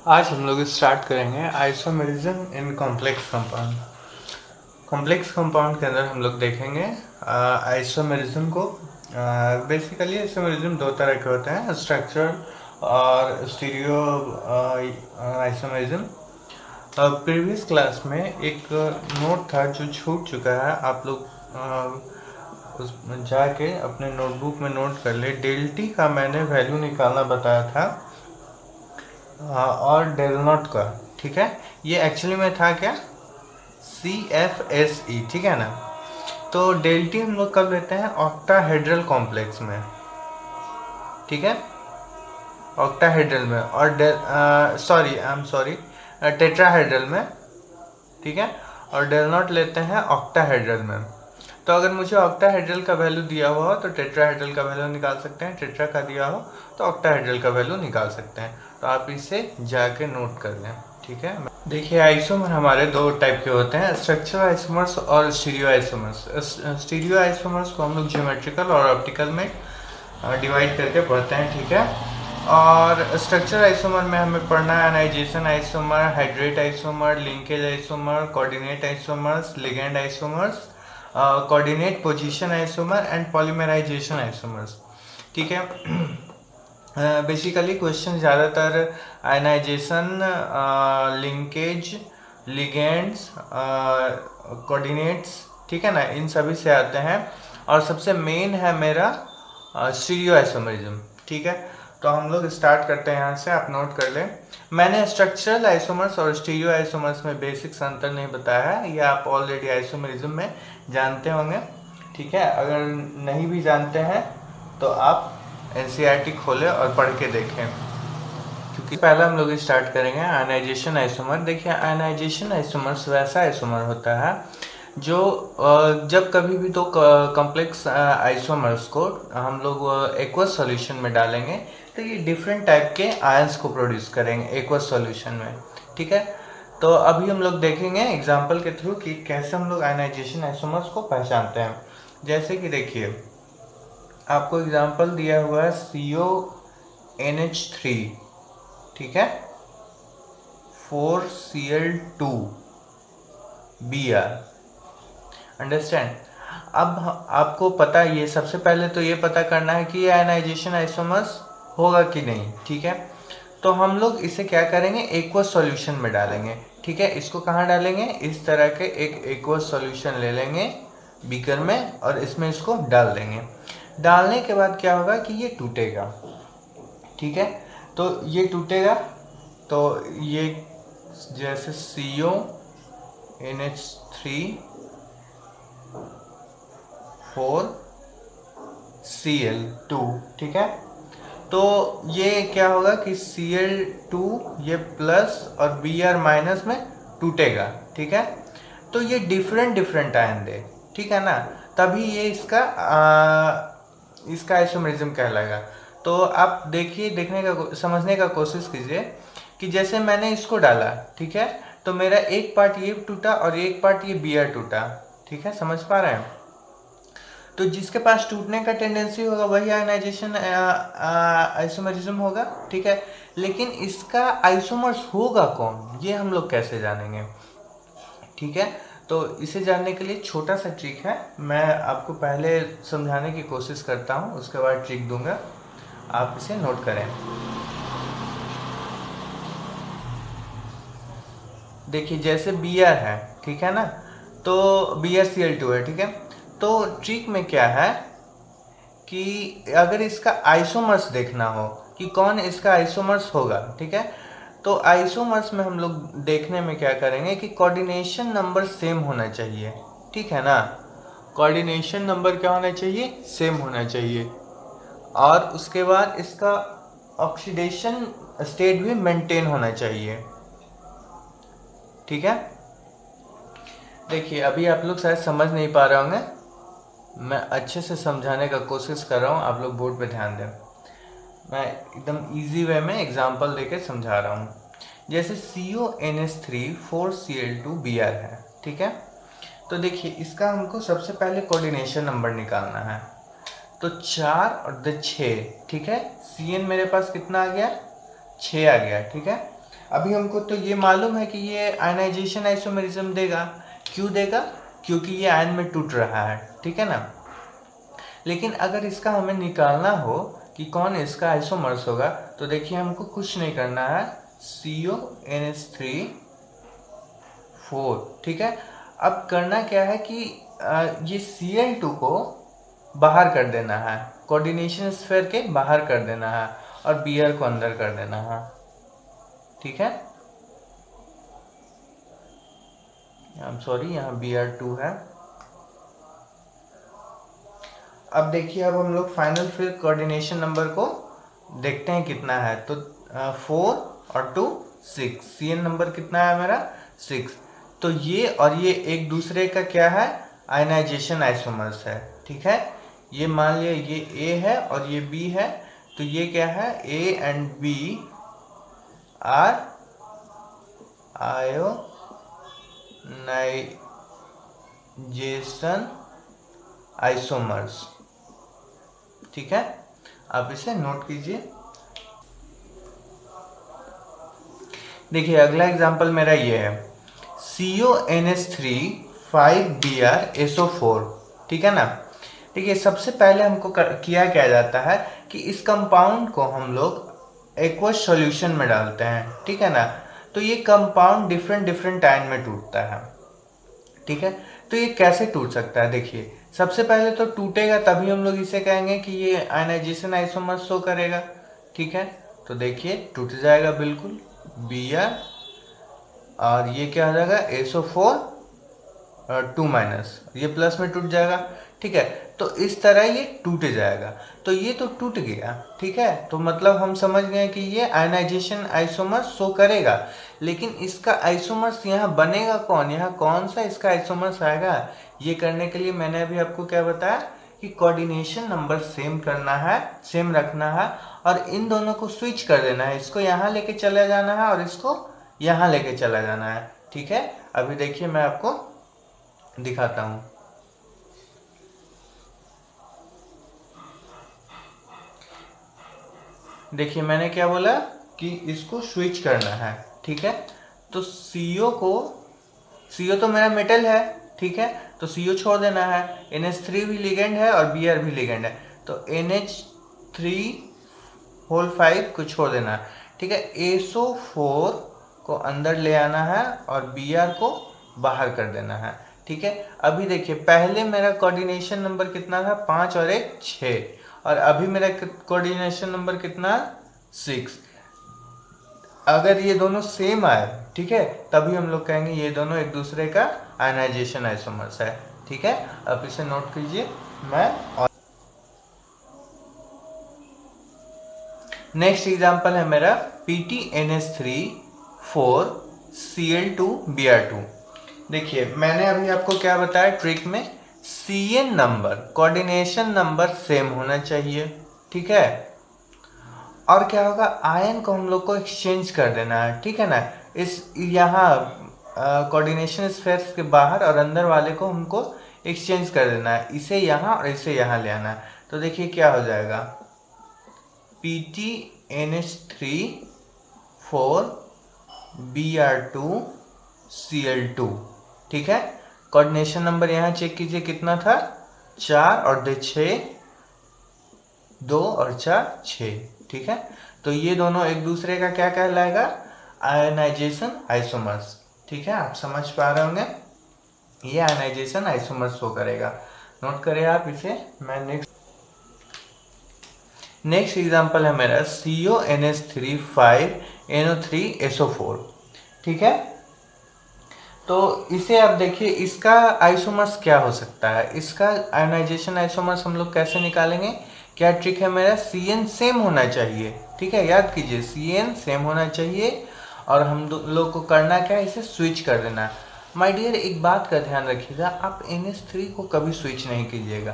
आज हम लोग स्टार्ट करेंगे isomerism in complex compound. Complex compound के अंदर हम लोग देखेंगे आइसोमेरिज्म को। बेसिकली आइसोमेरिज्म दो तरह के होते हैं, स्ट्रक्चरल और स्टीरियो आइसोमेरिज्म। प्रीवियस क्लास में एक नोट था जो छूट चुका है, आप लोग उस जाके अपने नोटबुक में नोट कर ले। डेल्टी का मैंने वैल्यू निकालना बताया था और डेल नॉट का, ठीक है। ये एक्चुअली में था क्या, CFSE, ठीक है ना। तो डेल्टी हम लोग कब लेते हैं, ऑक्टाहेड्रल कॉम्प्लेक्स में, ठीक है, ऑक्टाहेड्रल में। और सॉरी टेट्राहेड्रल में, ठीक है। और डेल नॉट लेते हैं ऑक्टाहेड्रल में। तो अगर मुझे ऑक्टाहेड्रल का वैल्यू दिया हुआ हो तो टेट्राहेड्रल का वैल्यू निकाल सकते हैं, टेट्रा का दिया हो तो ऑक्टाहेड्रल का वैल्यू निकाल सकते हैं। तो आप इसे जाके नोट कर लें, ठीक है। देखिए आइसोमर हमारे दो टाइप के होते हैं, स्ट्रक्चरल आइसोमर्स और स्टीरियो आइसोमर्स। स्टीरियो आइसोमर्स को हम लोग ज्योमेट्रिकल और ऑप्टिकल में डिवाइड करके पढ़ते हैं, ठीक है। और स्ट्रक्चर आइसोमर में हमें पढ़ना है ionization isomer, hydrate isomer, linkage isomer, coordinate isomers, ligand isomers, coordinate position isomer and polymerization isomers, ठीक है। बेसिकली क्वेश्चन ज़्यादातर आयनाइजेशन, लिंकेज, लिगेंड्स, कोऑर्डिनेट्स, ठीक है ना, इन सभी से आते हैं। और सबसे मेन है मेरा स्टीरियो आइसोमरिज्म, ठीक है। तो हम लोग स्टार्ट करते हैं यहाँ से, आप नोट कर लें। मैंने स्ट्रक्चरल आइसोमर्स और स्टीरियो आइसोमर्स में बेसिक्स अंतर नहीं बताया है, ये आप ऑलरेडी आइसोमरिज्म में जानते होंगे, ठीक है। अगर नहीं भी जानते हैं तो आप NCERT खोलें और पढ़ के देखें, क्योंकि पहला हम लोग स्टार्ट करेंगे आयनाइजेशन आइसोमर। देखिए आयनाइजेशन आइसोमर्स वैसा आइसोमर होता है जो जब कभी भी दो कॉम्प्लेक्स आइसोमर्स को हम लोग एक्वस सॉल्यूशन में डालेंगे तो ये डिफरेंट टाइप के आयंस को प्रोड्यूस करेंगे एक्वस सॉल्यूशन में, ठीक है। तो अभी हम लोग देखेंगे एग्जांपल के थ्रू कि कैसे हम लोग आयनाइजेशन आइसोमर्स को पहचानते हैं। जैसे कि देखिए आपको एग्जांपल दिया हुआ है CONH3, ठीक है, 4Cl2Br, अंडरस्टैंड। अब आपको पता, ये सबसे पहले तो ये पता करना है कि ये आयनाइजेशन आइसोमर्स होगा कि नहीं, ठीक है। तो हम लोग इसे क्या करेंगे, एक्वस सॉल्यूशन में डालेंगे, ठीक है। इसको कहाँ डालेंगे, इस तरह के एक एक्वस सॉल्यूशन ले लेंगे बीकर में और इसमें इसको डाल देंगे। डालने के बाद क्या होगा कि ये टूटेगा, ठीक है। तो ये टूटेगा तो ये जैसे CONH3 4Cl2, ठीक है। तो ये क्या होगा कि Cl2 ये प्लस और Br माइनस में टूटेगा, ठीक है। तो ये डिफरेंट डिफरेंट आयन दे, ठीक है ना, तभी ये इसका आइसोमेरिज्म कहलाएगा। तो आप देखिए, समझने का कोशिश कीजिए कि जैसे मैंने इसको डाला, ठीक है, तो मेरा एक पार्ट ये टूटा और एक पार्ट ये Br टूटा, ठीक है, समझ पा रहे हैं। तो जिसके पास टूटने का टेंडेंसी होगा वही आयनाइजेशन आइसोमेरिज्म होगा, ठीक है। लेकिन इसका आइसोमर्स होगा कौन, ये हम लोग कैसे जानेंगे, ठीक है। तो इसे जानने के लिए छोटा सा ट्रिक है, मैं आपको पहले समझाने की कोशिश करता हूँ, उसके बाद ट्रिक दूंगा, आप इसे नोट करें। देखिए जैसे Br है, ठीक है ना, तो BrCl2 है, ठीक है। तो ट्रिक में क्या है कि अगर इसका आइसोमर्स देखना हो कि कौन इसका आइसोमर्स होगा, ठीक है, तो आइसोमर्स में हम लोग देखने में क्या करेंगे कि कोऑर्डिनेशन नंबर सेम होना चाहिए, ठीक है ना। कोऑर्डिनेशन नंबर क्या होना चाहिए, सेम होना चाहिए। और उसके बाद इसका ऑक्सीडेशन स्टेट भी मेंटेन होना चाहिए, ठीक है। देखिए अभी आप लोग शायद समझ नहीं पा रहे होंगे, मैं अच्छे से समझाने का कोशिश कर रहा हूँ, आप लोग बोर्ड पे ध्यान दें। मैं एकदम इजी वे में एग्जांपल देके समझा रहा हूँ। जैसे CONH3 4Cl2Br है, ठीक है। तो देखिए इसका हमको सबसे पहले कोऑर्डिनेशन नंबर निकालना है। तो 4 और 6, ठीक है। Cn मेरे पास कितना आ गया, 6 आ गया, ठीक है। अभी हमको तो ये मालूम है कि ये आयनाइजेशन आइसोमेरिज्म देगा। क्यों देगा? क्योंकि ये आयन में टूट रहा है, ठीक है ना। लेकिन अगर इसका हमें निकालना हो कि कौन इसका आइसोमर्स होगा, तो देखिए हमको कुछ नहीं करना है, CONH3 4, ठीक है। अब करना क्या है कि ये Cl2 को बाहर कर देना है, कोऑर्डिनेशन स्फीयर के बाहर कर देना है, और Br को अंदर कर देना है, ठीक है। आई एम सॉरी, यहाँ Br2 है। अब देखिए, अब हम लोग फाइनल फिर कोऑर्डिनेशन नंबर को देखते हैं कितना है। तो 4 और 2 6, Cn नंबर कितना है मेरा? 6। तो ये और ये एक दूसरे का क्या है? आयनाइजेशन आइसोमर्स है, ठीक है। ये मान लिया ये A है और ये B है, तो ये क्या है? A and B are ionization isomers, ठीक है। आप इसे नोट कीजिए। देखिए अगला एग्जांपल मेरा ये है, CONH3 5Br SO4, ठीक है ना। देखिए सबसे पहले हमको किया क्या जाता है कि इस कंपाउंड को हम लोग एक्वस सॉल्यूशन में डालते हैं, ठीक है ना। तो ये कंपाउंड डिफरेंट डिफरेंट आयन में टूटता है, ठीक है। तो ये कैसे टूट सकता है? देखिए सबसे पहले तो टूटेगा तभी हम लोग इसे कहेंगे कि ये आयनाइजेशन आइसोमर शो करेगा, ठीक है। तो देखिए टूट जाएगा बिल्कुल Br, और ये क्या हो जाएगा SO4 2- ये प्लस में टूट जाएगा, ठीक है। तो इस तरह ये टूट जाएगा। तो ये तो टूट गया, ठीक है। तो मतलब हम समझ गए कि ये आयनाइजेशन आइसोमर शो करेगा, लेकिन इसका आइसोमर्स यहाँ बनेगा कौन? यहाँ कौन सा इसका आइसोमर्स आएगा? ये करने के लिए मैंने अभी आपको क्या बताया कि कोऑर्डिनेशन नंबर सेम करना है, सेम रखना है, और इन दोनों को स्विच कर देना है। इसको यहाँ लेके चला जाना है और इसको यहाँ लेके चला जाना है, ठीक है। अभी देखिए मैं आपको दिखाता हूँ। देखिए मैंने क्या बोला कि इसको स्विच करना है, ठीक है। तो CO तो मेरा मेटल है, ठीक है। तो CO छोड़ देना है, NH3 भी लिगेंड है और Br भी लिगेंड है, तो NH3 को छोड़ देना है, ठीक है। SO4 को अंदर ले आना है और Br को बाहर कर देना है, ठीक है। अभी देखिए पहले मेरा कोऑर्डिनेशन नंबर कितना था? 5 और 1 6, और अभी मेरा कोऑर्डिनेशन नंबर कितना? 6। अगर ये दोनों सेम आए, ठीक है, तभी हम लोग कहेंगे ये दोनों एक दूसरे का आयनाइजेशन आइसोमर्स है, ठीक है। अब इसे नोट कीजिए। नेक्स्ट एग्जांपल है मेरा PTNH3 4 Cl2Br2। देखिए मैंने अभी आपको क्या बताया ट्रिक में, Cn number, coordination number same होना चाहिए, ठीक है। और क्या होगा? आयन को हम लोग को एक्सचेंज कर देना है, ठीक है ना। इस यहाँ कोऑर्डिनेशन स्फीयर्स के बाहर और अंदर वाले को हमको एक्सचेंज कर देना है, इसे यहाँ और इसे यहाँ ले आना है। तो देखिए क्या हो जाएगा, PTNH3 4 Br2 Cl2, ठीक है। कोऑर्डिनेशन नंबर यहाँ चेक कीजिए कितना था? 4 और 2 6, 2 और 4 6, ठीक है। तो ये दोनों एक दूसरे का क्या कहलाएगा? आयनाइजेशन आइसोमर्स, ठीक है। आप समझ पा रहे होंगे, ये आयनाइजेशन आइसोमर्स शो करेगा। नोट करें आप इसे। मैं नेक्स्ट एग्जांपल है मेरा CONH3 5NO3 SO4, ठीक है। तो इसे आप देखिए, इसका आइसोमर्स क्या हो सकता है? इसका आयनाइजेशन आइसोमर्स हम लोग कैसे निकालेंगे? क्या ट्रिक है मेरा? Cn सेम होना चाहिए, ठीक है। याद कीजिए Cn सेम होना चाहिए, और हम लोग को करना क्या है? इसे स्विच कर देना। माय डियर एक बात का ध्यान रखिएगा, आप NH3 को कभी स्विच नहीं कीजिएगा,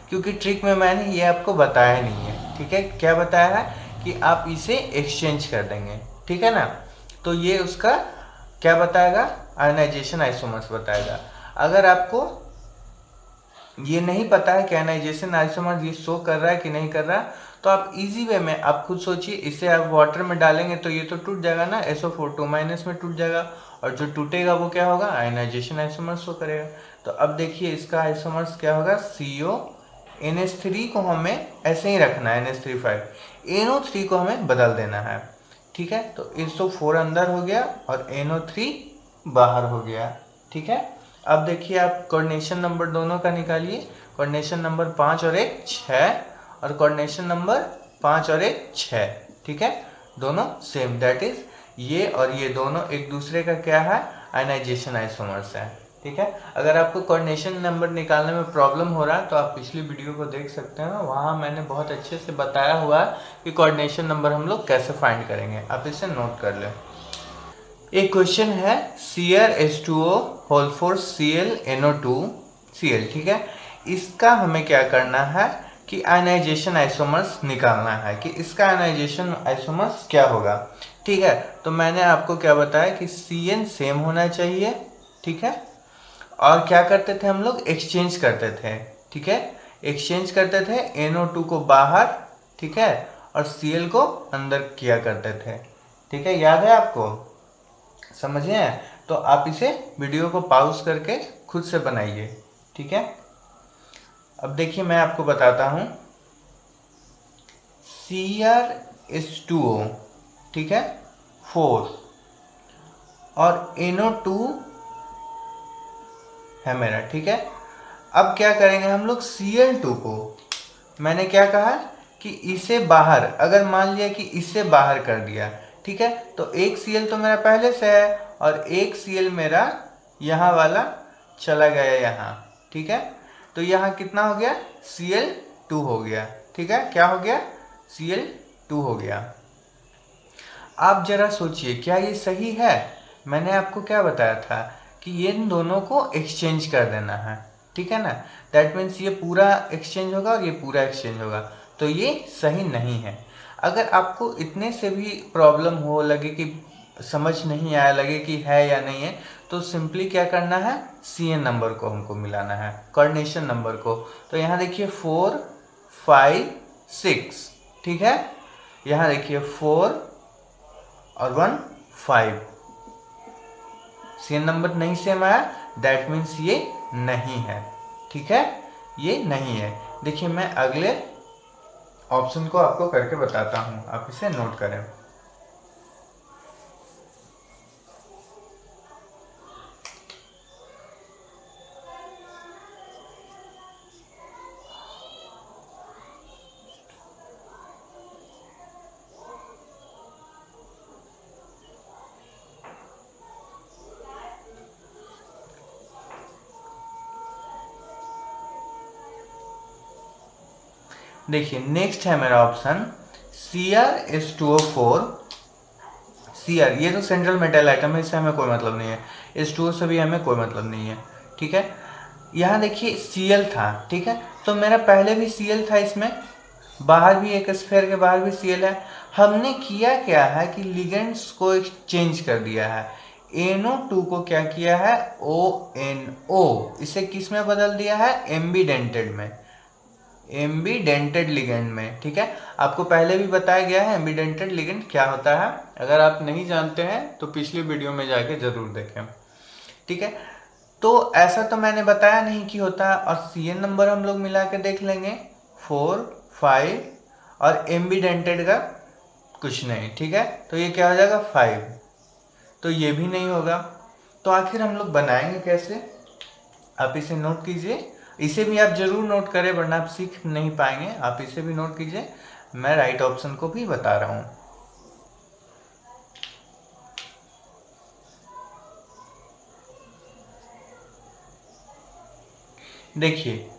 क्योंकि ट्रिक में मैंने ये आपको बताया नहीं है, ठीक है। क्या बताया है कि आप इसे एक्सचेंज कर देंगे, ठीक है ना। तो ये उसका क्या बताएगा? आयनाइजेशन आइसोमर्स बताएगा। अगर आपको ये नहीं पता है कि आयनाइजेशन आइसोमर्स ये शो कर रहा है कि नहीं कर रहा, तो तो आप इजी वे में आप खुद सोचिए, इसे आप वाटर में डालेंगे तो ये तो टूट जाएगा ना, SO4 2 माइनस में टूट जाएगा, और जो टूटेगा वो क्या होगा, आयनाइजेशन आइसोमर्स शो करेगा। तो अब देखिए इसका आइसोमर्स क्या होगा, CO NH3 को हमें ऐसे ही रखना है, NH3 NO3 को हमें बदल देना है। ठीक है, तो SO4 अंदर हो गया और NO3 बाहर हो गया। ठीक है, अब देखिए आप कोऑर्डिनेशन नंबर दोनों का निकालिए। कोऑर्डिनेशन नंबर 5 और 1 6, और कोऑर्डिनेशन नंबर 5 और 1 6। ठीक है, दोनों सेम, दैट इज ये और ये दोनों एक दूसरे का क्या है, आयनाइजेशन आइसोमर्स है। ठीक है, अगर आपको कोऑर्डिनेशन नंबर निकालने में प्रॉब्लम हो रहा है तो आप पिछली वीडियो को देख सकते हैं, वहाँ मैंने बहुत अच्छे से बताया हुआ है कि कोऑर्डिनेशन नंबर हम लोग कैसे फाइंड करेंगे, आप इसे नोट कर लें। एक क्वेश्चन है CrH2O होल फोर ClNO2Cl। ठीक है, इसका हमें क्या करना है कि आयनाइजेशन आइसोमर्स निकालना है कि इसका आयनाइजेशन आइसोमर्स क्या होगा। ठीक है, तो मैंने आपको क्या बताया कि CN सेम होना चाहिए। ठीक है, और क्या करते थे हम लोग, एक्सचेंज करते थे। ठीक है, एक्सचेंज करते थे, NO2 को बाहर, ठीक है, और Cl को अंदर किया करते थे। ठीक है, याद है आपको, समझे? तो आप इसे वीडियो को पॉज करके खुद से बनाइए। ठीक है, अब देखिए मैं आपको बताता हूं, CrH2O, ठीक है, 4 और NO2 है मेरा। ठीक है, अब क्या करेंगे हम लोग, Cl2 को मैंने क्या कहा कि इसे बाहर, अगर मान लिया कि इसे बाहर कर दिया, ठीक है, तो एक Cl तो मेरा पहले से है और एक Cl मेरा यहाँ वाला चला गया यहाँ। ठीक है, तो यहाँ कितना हो गया, Cl2 हो गया। ठीक है, क्या हो गया, Cl2 हो गया। आप जरा सोचिए क्या ये सही है? मैंने आपको क्या बताया था कि ये इन दोनों को एक्सचेंज कर देना है। ठीक है ना, दैट मीन्स ये पूरा एक्सचेंज होगा और ये पूरा एक्सचेंज होगा, तो ये सही नहीं है। अगर आपको इतने से भी प्रॉब्लम हो, लगे कि समझ नहीं आया, लगे कि है या नहीं है, तो सिंपली क्या करना है, CN नंबर को हमको मिलाना है, कोऑर्डिनेशन नंबर को। तो यहाँ देखिए 4 5 6, ठीक है, यहाँ देखिए 4 और 1 5, CN नंबर नहीं सेम आया, दैट मीन्स ये नहीं है। ठीक है, ये नहीं है। देखिए मैं अगले ऑप्शन को आपको करके बताता हूं, आप इसे नोट करें। देखिए नेक्स्ट है मेरा ऑप्शन CrH2O4। Cr ये तो सेंट्रल मेटल आइटम है, इससे हमें कोई मतलब नहीं है, H2O से भी हमें कोई मतलब नहीं है। ठीक है, यहाँ देखिए Cl था, ठीक है, तो मेरा पहले भी Cl था, इसमें बाहर भी एक स्फीयर के बाहर भी Cl है। हमने किया क्या है कि लिगेंड्स को एक्सचेंज कर दिया है, NO2 को क्या किया है, ONO, इसे किस में बदल दिया है, एम्बीडेंटेड में, एम्बीडेंटेड लिगेंड में। ठीक है, आपको पहले भी बताया गया है एम्बीडेंटेड लिगेंड क्या होता है, अगर आप नहीं जानते हैं तो पिछली वीडियो में जाके जरूर देखें। ठीक है, तो ऐसा तो मैंने बताया नहीं कि होता है, और CN नंबर हम लोग मिला के देख लेंगे 4 5, और एम्बीडेंटेड का कुछ नहीं। ठीक है, तो ये क्या हो जाएगा 5, तो ये भी नहीं होगा। तो आखिर हम लोग बनाएंगे कैसे, आप इसे नोट कीजिए, इसे भी आप जरूर नोट करें वरना आप सीख नहीं पाएंगे, आप इसे भी नोट कीजिए, मैं राइट ऑप्शन को भी बता रहा हूं। देखिए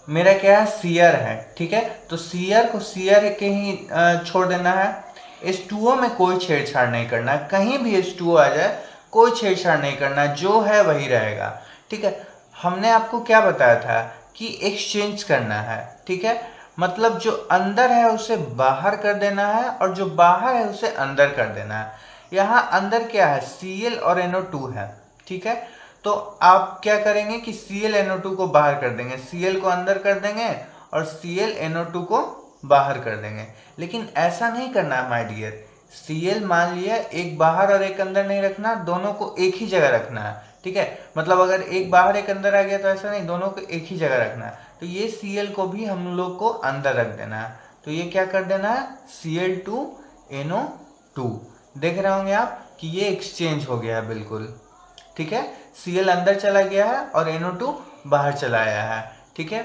मेरा क्या है, Cr है, ठीक है, तो Cr को Cr के ही छोड़ देना है, H2O में कोई छेड़छाड़ नहीं करना, कहीं भी H2O आ जाए कोई छेड़छाड़ नहीं करना, जो है वही रहेगा। ठीक है, हमने आपको क्या बताया था कि एक्सचेंज करना है। ठीक है, मतलब जो अंदर है उसे बाहर कर देना है और जो बाहर है उसे अंदर कर देना है। यहाँ अंदर क्या है, Cl और NO2 है। ठीक है, तो आप क्या करेंगे कि ClNO2 को बाहर कर देंगे, Cl को अंदर कर देंगे और ClNO2 को बाहर कर देंगे। लेकिन ऐसा नहीं करना है माय डियर। Cl मान लिया एक बाहर और एक अंदर नहीं रखना, दोनों को एक ही जगह रखना है, ठीक है। मतलब अगर एक बाहर एक अंदर आ गया तो ऐसा नहीं, दोनों को एक ही जगह रखना है। तो ये Cl को भी हम लोग को अंदर रख देना है। तो ये क्या कर देना है, Cl2NO2। देख रहे होंगे आप कि ये एक्सचेंज हो गया है बिल्कुल, ठीक है। Cl अंदर चला गया है और NO2 बाहर चला आया है, ठीक है।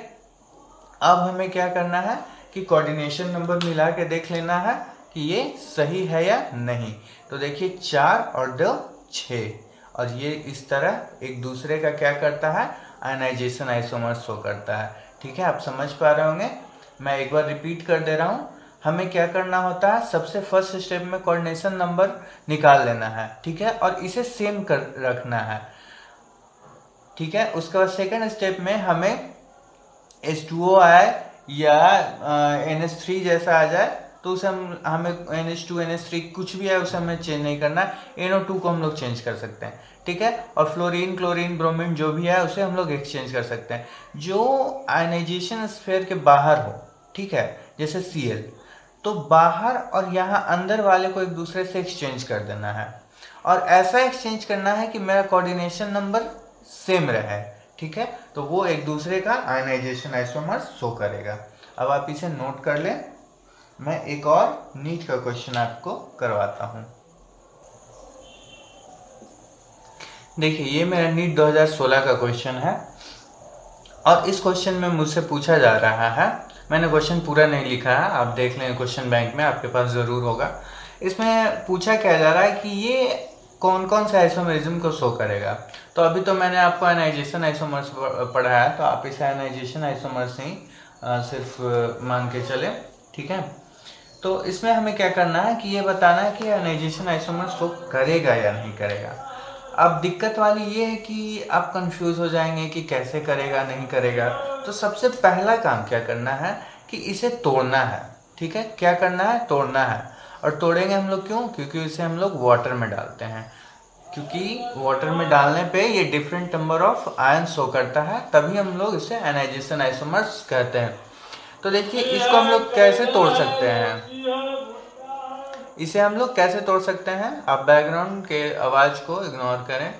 अब हमें क्या करना है कि कोऑर्डिनेशन नंबर मिला के देख लेना है कि ये सही है या नहीं। तो देखिए 4 और 2 6, और ये इस तरह एक दूसरे का क्या करता है, आयनाइजेशन आइसोमर शो करता है, ठीक है। आप समझ पा रहे होंगे। मैं एक बार रिपीट कर दे रहा हूँ। हमें क्या करना होता है, सबसे फर्स्ट स्टेप में कोऑर्डिनेशन नंबर निकाल लेना है, ठीक है, और इसे सेम कर रखना है, ठीक है। उसके बाद सेकेंड स्टेप में हमें H2O आए या NH3 जैसा आ जाए तो उसे हमें NH2 NH3 कुछ भी आए उसे हमें चेंज नहीं करना है। NO2 को हम लोग चेंज कर सकते हैं, ठीक है। और फ्लोरीन क्लोरीन ब्रोमीन जो भी है उसे हम लोग एक्सचेंज कर सकते हैं जो आयनाइजेशन स्फीयर के बाहर हो, ठीक है, जैसे Cl। तो बाहर और यहाँ अंदर वाले को एक दूसरे से एक्सचेंज कर देना है, और ऐसा एक्सचेंज करना है कि मेरा कोऑर्डिनेशन नंबर सेम रहे, ठीक है। तो वो एक दूसरे का आयनाइजेशन आइसोमर शो करेगा। अब आप इसे नोट कर लें। मैं एक और नीट का क्वेश्चन आपको करवाता हूं। देखिए ये मेरा नीट 2016 का क्वेश्चन है, और इस क्वेश्चन में मुझसे पूछा जा रहा है, मैंने क्वेश्चन पूरा नहीं लिखा है, आप देख लें क्वेश्चन बैंक में आपके पास ज़रूर होगा। इसमें पूछा क्या जा रहा है कि ये कौन कौन से आइसोमेरिज्म को शो करेगा। तो अभी तो मैंने आपको आयनाइजेशन आइसोमर्स पढ़ाया है, तो आप इसे आयनाइजेशन आइसोमर्स ही सिर्फ मान के चले, ठीक है। तो इसमें हमें क्या करना है कि ये बताना है कि आयनाइजेशन आइसोमर्स शो करेगा या नहीं करेगा। अब दिक्कत वाली ये है कि आप कंफ्यूज हो जाएंगे कि कैसे करेगा नहीं करेगा। तो सबसे पहला काम क्या करना है कि इसे तोड़ना है, ठीक है। क्या करना है, तोड़ना है। और तोड़ेंगे हम लोग क्यों, क्योंकि इसे हम लोग वाटर में डालते हैं, क्योंकि वाटर में डालने पे ये different number of ion show करता है, तभी हम लोग इसे आयनाइजेशन आइसोमर्स कहते हैं। तो देखिए इसको हम लोग कैसे तोड़ सकते हैं, इसे हम लोग कैसे तोड़ सकते हैं। आप बैकग्राउंड के आवाज को इग्नोर करें।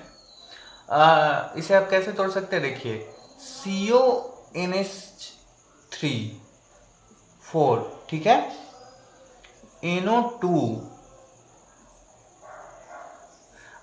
इसे आप कैसे तोड़ सकते हैं, देखिए CONH3 4, ठीक है, NO2।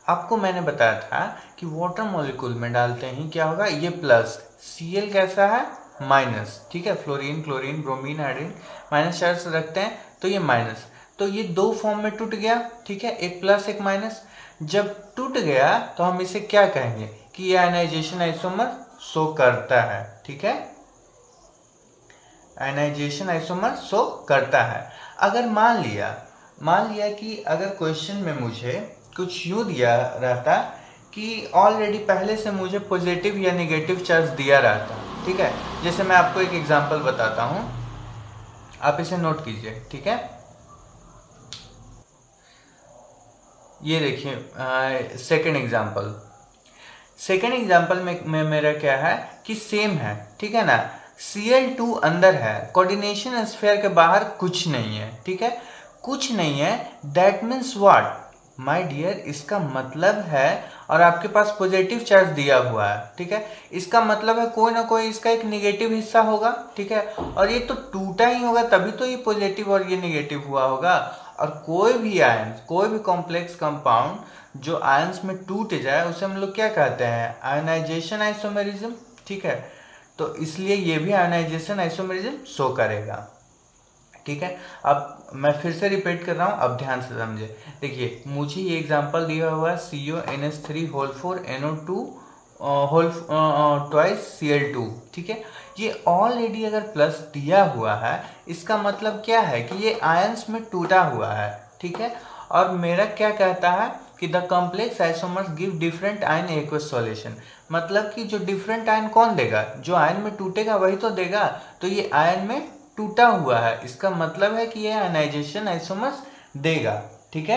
आपको मैंने बताया था कि वाटर मॉलिक्यूल में डालते ही क्या होगा, ये प्लस, Cl कैसा है, माइनस, ठीक है। Fluorine chlorine bromine iodine minus charge रखते हैं तो ये माइनस, तो ये दो फॉर्म में टूट गया, ठीक है, एक प्लस एक माइनस। जब टूट गया तो हम इसे क्या कहेंगे कि ये आयनाइजेशन आइसोमर शो करता है, ठीक है, आयनाइजेशन आइसोमर शो करता है। अगर मान लिया कि अगर क्वेश्चन में मुझे कुछ यूं दिया रहता कि ऑलरेडी पहले से मुझे पॉजिटिव या नेगेटिव चार्ज दिया रहता, ठीक है। जैसे मैं आपको एक एग्जांपल बताता हूं, आप इसे नोट कीजिए, ठीक है। ये देखिए सेकंड एग्जांपल में मेरा क्या है कि सेम है, ठीक है ना। Cl2 अंदर है, कोऑर्डिनेशन स्फीयर के बाहर कुछ नहीं है, ठीक है, कुछ नहीं है। That means what my dear, इसका मतलब है, और आपके पास पॉजिटिव चार्ज दिया हुआ है, ठीक है, इसका मतलब है कोई ना कोई इसका एक नेगेटिव हिस्सा होगा, ठीक है। और ये तो टूटा ही होगा तभी तो ये पॉजिटिव और ये नेगेटिव हुआ होगा। और कोई भी आयन, कोई भी कॉम्प्लेक्स कंपाउंड जो आयंस में टूट जाए उसे हम लोग क्या कहते हैं, आयनाइजेशन आइसोमेरिज्म, ठीक है। तो इसलिए ये भी आयनाइजेशन आइसोमेरिज्म शो करेगा, ठीक है। अब मैं फिर से रिपीट कर रहा हूँ, अब ध्यान से समझे। देखिए मुझे ये एग्जांपल दिया हुआ है CONH3 whole 4 NO2 whole twice Cl2, ठीक है। ये ऑलरेडी अगर प्लस दिया हुआ है इसका मतलब क्या है कि ये आयंस में टूटा हुआ है, ठीक है। और मेरा क्या कहता है कि the complex isomers give different ion aqueous solution, मतलब कि जो डिफरेंट आयन कौन देगा, जो आयन में टूटेगा वही तो देगा। तो ये आयन में टूटा हुआ है, इसका मतलब है कि ये आयनाइजेशन आइसोमर्स देगा, ठीक है।